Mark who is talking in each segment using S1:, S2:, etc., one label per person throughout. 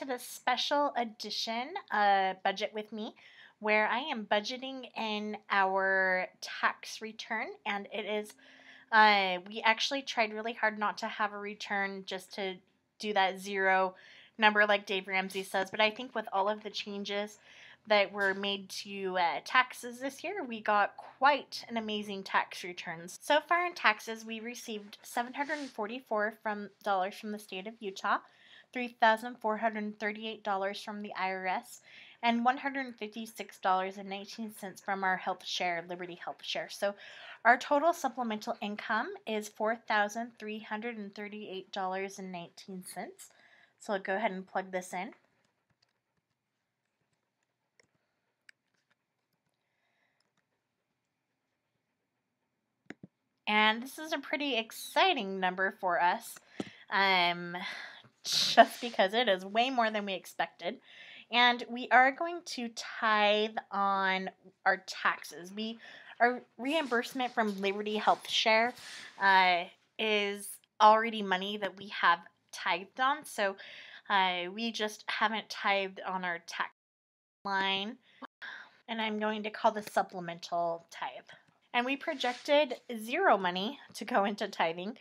S1: to the special edition Budget with Me, where I am budgeting in our tax return, and it is we actually tried really hard not to have a return, just to do that zero number like Dave Ramsey says, but I think with all of the changes that were made to taxes this year, we got quite an amazing tax returns. So far in taxes, we received $744 from the state of Utah, $3,438 from the IRS, and $156.19 from our health share, Liberty Health Share. So our total supplemental income is $4,338.19. So I'll go ahead and plug this in. And this is a pretty exciting number for us, just because it is way more than we expected. And we are going to tithe on our taxes. Our reimbursement from Liberty Health Share is already money that we have tithed on. So we just haven't tithed on our tax line. And I'm going to call this supplemental tithe. And we projected zero money to go into tithing.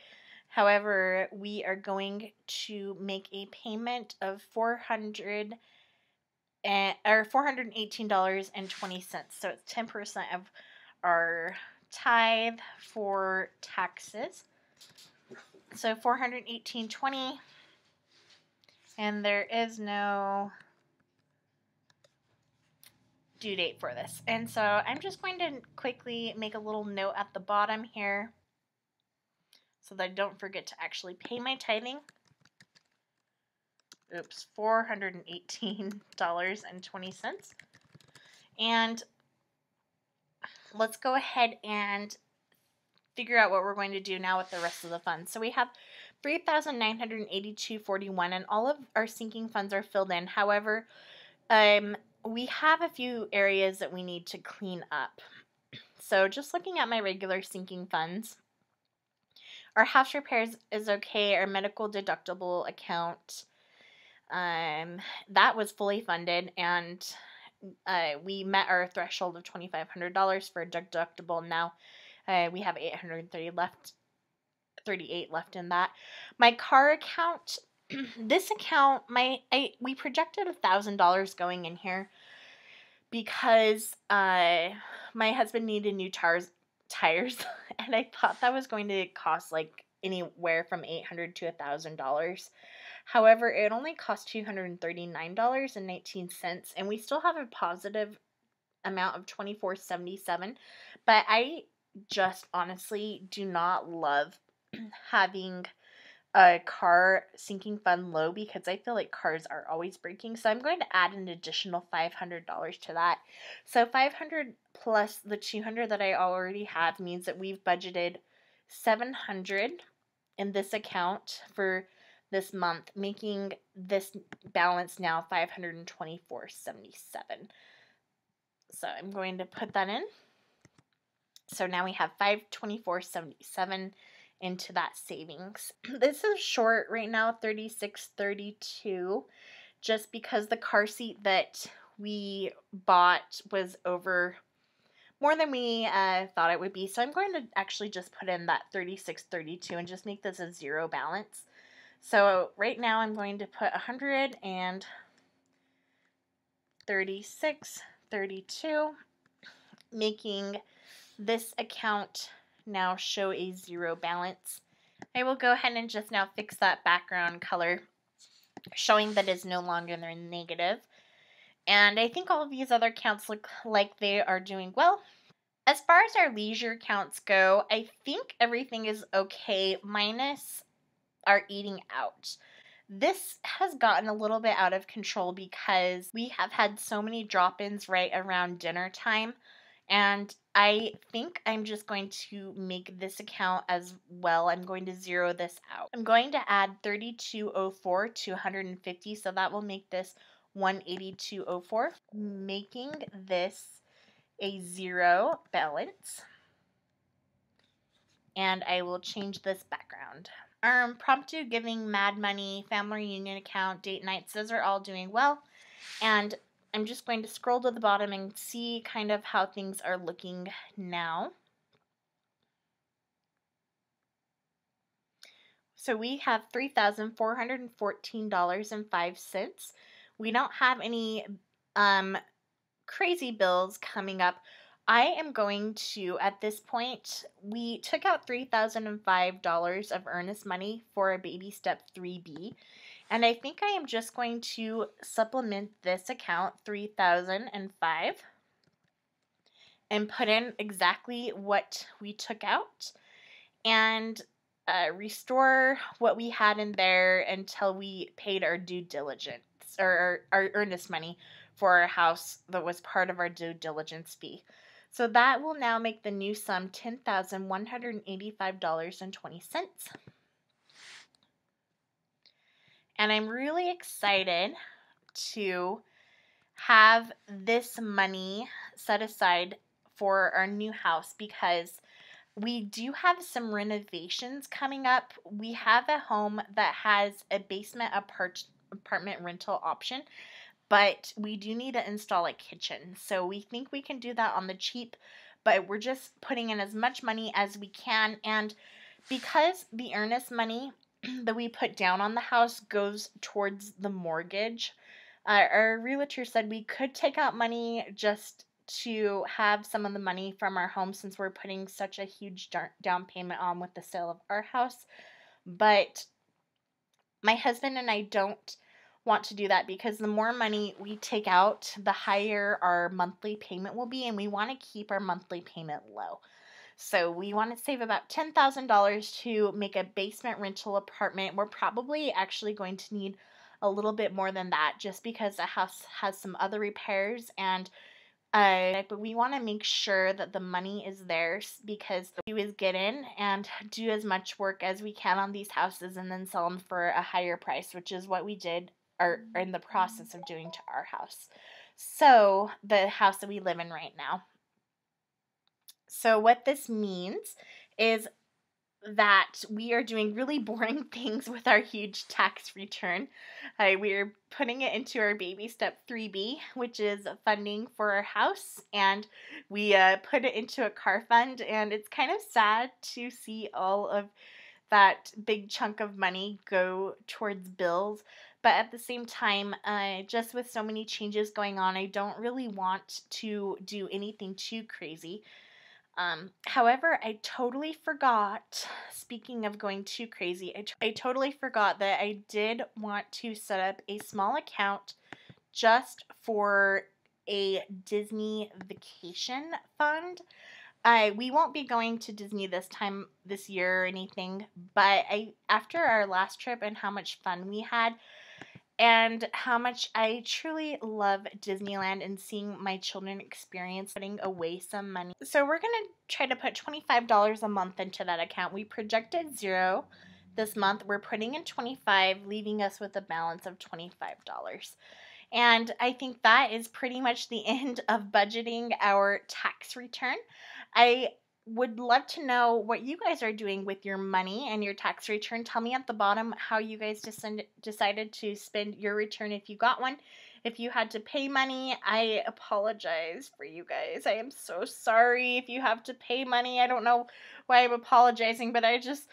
S1: However, we are going to make a payment of $418.20. So it's 10% of our tithe for taxes. So $418.20, and there is no due date for this. And so I'm just going to quickly make a little note at the bottom here so that I don't forget to actually pay my tithing. Oops, $418.20. And let's go ahead and figure out what we're going to do now with the rest of the funds. So we have $3,982.41, and all of our sinking funds are filled in. However, we have a few areas that we need to clean up. So just looking at my regular sinking funds, our house repairs is okay. Our medical deductible account, that was fully funded, and we met our threshold of $2,500 for deductible. Now we have $838 left in that. My car account, this account, we projected $1,000 going in here because my husband needed new tires, and I thought that was going to cost like anywhere from $800 to $1,000. However, it only cost $239.19, and we still have a positive amount of $24.77. But I just honestly do not love having a car sinking fund low, because I feel like cars are always breaking. So I'm going to add an additional $500 to that. So $500 plus the $200 that I already have means that we've budgeted $700 in this account for this month, making this balance now $524.77. So I'm going to put that in. So now we have $524.77 into that savings. This is short right now, $36.32, just because the car seat that we bought was over more than we thought it would be. So I'm going to actually just put in that $36.32 and just make this a zero balance. So right now I'm going to put $136.32, making this account now show a zero balance. I will go ahead and just now fix that background color, showing that it's no longer negative. And I think all of these other accounts look like they are doing well. As far as our leisure accounts go, I think everything is okay, minus our eating out. This has gotten a little bit out of control because we have had so many drop-ins right around dinner time, and I think I'm just going to make this account as well. I'm going to zero this out. I'm going to add $32.04 to $150, so that will make this $182.04, making this a zero balance. And I will change this background. Promptu giving, Mad Money, family reunion account, date nights, those are all doing well. And I'm just going to scroll to the bottom and see kind of how things are looking now. So we have $3,414.05. We don't have any crazy bills coming up. I am going to, at this point, we took out $3,005 of earnest money for a baby step 3B. And I think I am just going to supplement this account, 3,005, and put in exactly what we took out and restore what we had in there until we paid our due diligence or our earnest money for our house that was part of our due diligence fee. So that will now make the new sum $10,185.20. And I'm really excited to have this money set aside for our new house because we do have some renovations coming up. We have a home that has a basement apartment rental option, but we do need to install a kitchen. So we think we can do that on the cheap, but we're just putting in as much money as we can. And because the earnest money that we put down on the house goes towards the mortgage, our realtor said we could take out money just to have some of the money from our home since we're putting such a huge down payment on with the sale of our house. But my husband and I don't want to do that because the more money we take out, the higher our monthly payment will be, and we want to keep our monthly payment low. So we want to save about $10,000 to make a basement rental apartment. We're probably actually going to need a little bit more than that just because the house has some other repairs, and but we want to make sure that the money is there because we always get in and do as much work as we can on these houses and then sell them for a higher price, which is what we did or are in the process of doing to our house. So the house that we live in right now. So what this means is that we are doing really boring things with our huge tax return. We're putting it into our baby step 3B, which is funding for our house, and we put it into a car fund, and it's kind of sad to see all of that big chunk of money go towards bills. But at the same time, just with so many changes going on, I don't really want to do anything too crazy. However, I totally forgot, speaking of going too crazy, I totally forgot that I did want to set up a small account just for a Disney vacation fund. We won't be going to Disney this year or anything, but after our last trip and how much fun we had, and how much I truly love Disneyland and seeing my children experience putting away some money. So we're going to try to put $25 a month into that account. We projected $0 this month. We're putting in $25, leaving us with a balance of $25. And I think that is pretty much the end of budgeting our tax return. I would love to know what you guys are doing with your money and your tax return. Tell me at the bottom how you guys decided to spend your return if you got one. If you had to pay money, I apologize for you guys. I am so sorry if you have to pay money. I don't know why I'm apologizing, but I just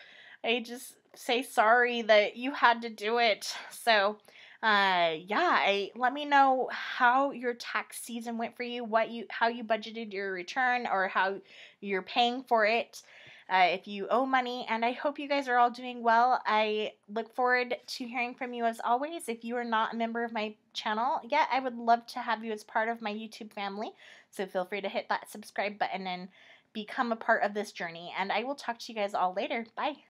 S1: say sorry that you had to do it. So let me know how your tax season went for you, how you budgeted your return or how you're paying for it, if you owe money, and I hope you guys are all doing well. I look forward to hearing from you as always. If you are not a member of my channel yet, I would love to have you as part of my YouTube family, so feel free to hit that subscribe button and become a part of this journey, and I will talk to you guys all later. Bye!